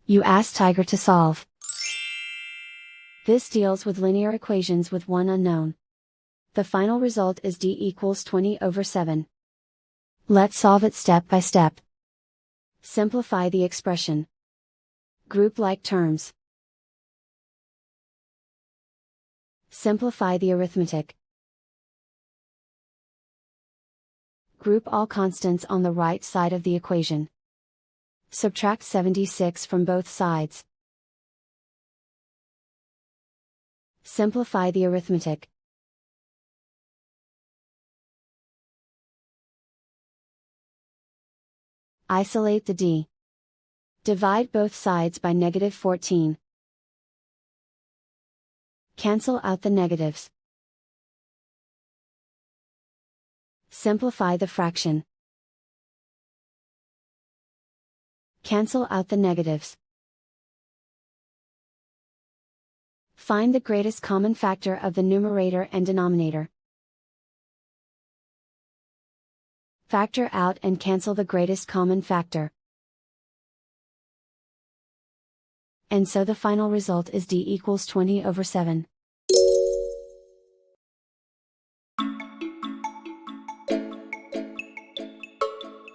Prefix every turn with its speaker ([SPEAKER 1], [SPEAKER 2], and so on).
[SPEAKER 1] You ask Tiger to solve. This deals with linear equations with one unknown. The final result is d equals 20/7. Let's solve it step by step. Simplify the expression. Group like terms. Simplify the arithmetic. Group all constants on the right side of the equation. Subtract 76 from both sides. Simplify the arithmetic. Isolate the d. Divide both sides by -14. Cancel out the negatives. Simplify the fraction. Cancel out the negatives. Find the greatest common factor of the numerator and denominator. Factor out and cancel the greatest common factor. And so the final result is d equals 20/7.